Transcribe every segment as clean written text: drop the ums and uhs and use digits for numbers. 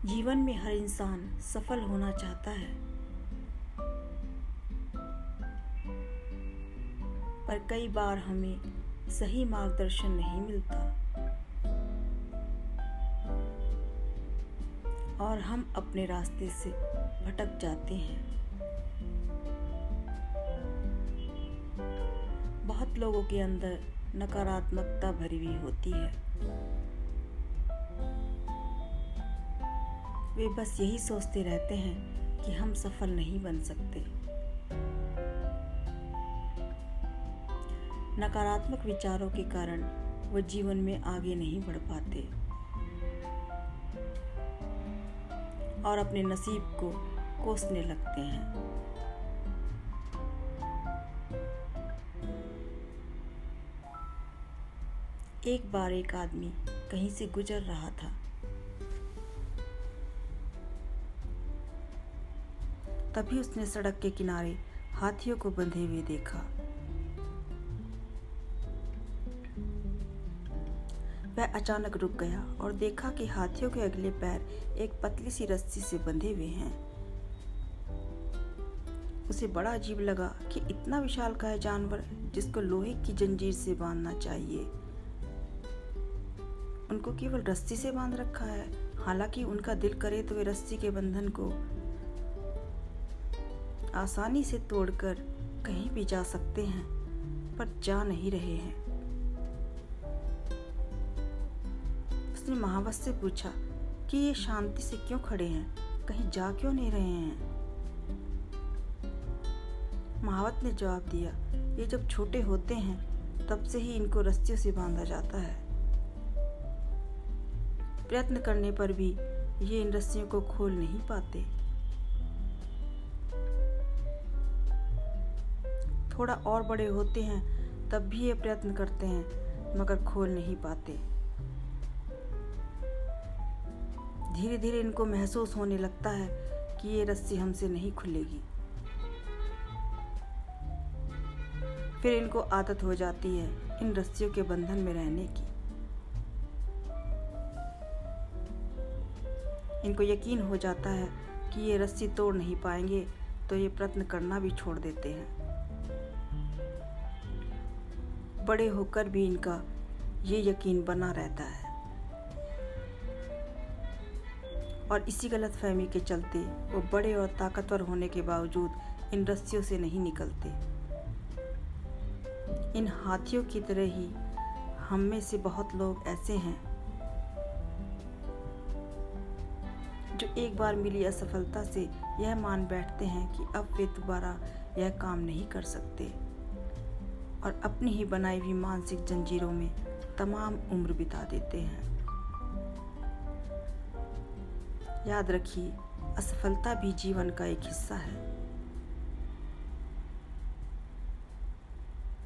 जीवन में हर इंसान सफल होना चाहता है, पर कई बार हमें सही मार्गदर्शन नहीं मिलता और हम अपने रास्ते से भटक जाते हैं। बहुत लोगों के अंदर नकारात्मकता भरी हुई होती है। वे बस यही सोचते रहते हैं कि हम सफल नहीं बन सकते। नकारात्मक विचारों के कारण वो जीवन में आगे नहीं बढ़ पाते और अपने नसीब को कोसने लगते हैं। एक बार एक आदमी कहीं से गुजर रहा था। तभी उसने सड़क के किनारे हाथियों को बंधे हुए देखा। वह अचानक रुक गया और देखा कि हाथियों के अगले पैर एक पतली सी रस्सी से बंधे हुए हैं। उसे बड़ा अजीब लगा कि इतना विशालकाय जानवर जिसको लोहे की जंजीर से बांधना चाहिए, उनको केवल रस्सी से बांध रखा है। हालांकि उनका दिल करे तो वे रस्सी के बंधन को आसानी से तोड़कर कहीं भी जा सकते हैं, पर जा नहीं रहे हैं। उसने महावत से पूछा कि ये शांति से क्यों खड़े हैं, कहीं जा क्यों नहीं रहे हैं। महावत ने जवाब दिया, ये जब छोटे होते हैं तब से ही इनको रस्सियों से बांधा जाता है। प्रयत्न करने पर भी ये इन रस्सियों को खोल नहीं पाते। थोड़ा और बड़े होते हैं तब भी ये प्रयत्न करते हैं, मगर खोल नहीं पाते। धीरे धीरे इनको महसूस होने लगता है कि ये रस्सी हमसे नहीं खुलेगी। फिर इनको आदत हो जाती है इन रस्सियों के बंधन में रहने की। इनको यकीन हो जाता है कि ये रस्सी तोड़ नहीं पाएंगे, तो ये प्रयत्न करना भी छोड़ देते हैं। बड़े होकर भी इनका ये यकीन बना रहता है और इसी गलतफहमी के चलते वो बड़े और ताकतवर होने के बावजूद इन रस्सियों से नहीं निकलते। इन हाथियों की तरह ही हम में से बहुत लोग ऐसे हैं जो एक बार मिली असफलता से यह मान बैठते हैं कि अब वे दोबारा यह काम नहीं कर सकते और अपनी ही बनाई हुई मानसिक जंजीरों में तमाम उम्र बिता देते हैं। याद रखिए, असफलता भी जीवन का एक हिस्सा है।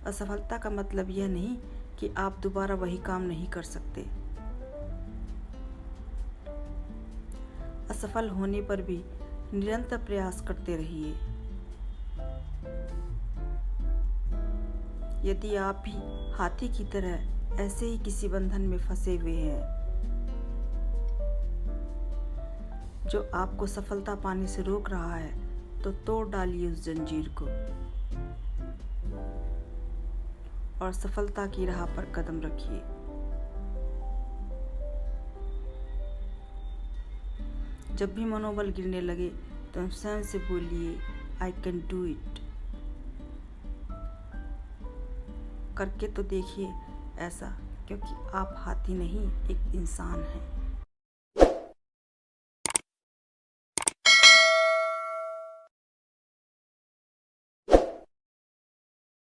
असफलता का मतलब यह नहीं कि आप दोबारा वही काम नहीं कर सकते। असफल होने पर भी निरंतर प्रयास करते रहिए। यदि आप भी हाथी की तरह ऐसे ही किसी बंधन में फंसे हुए हैं जो आपको सफलता पाने से रोक रहा है, तो तोड़ डालिए उस जंजीर को और सफलता की राह पर कदम रखिए। जब भी मनोबल गिरने लगे तो स्वयं से बोलिए, आई कैन डू इट। करके तो देखिए ऐसा, क्योंकि आप हाथी नहीं, एक इंसान हैं।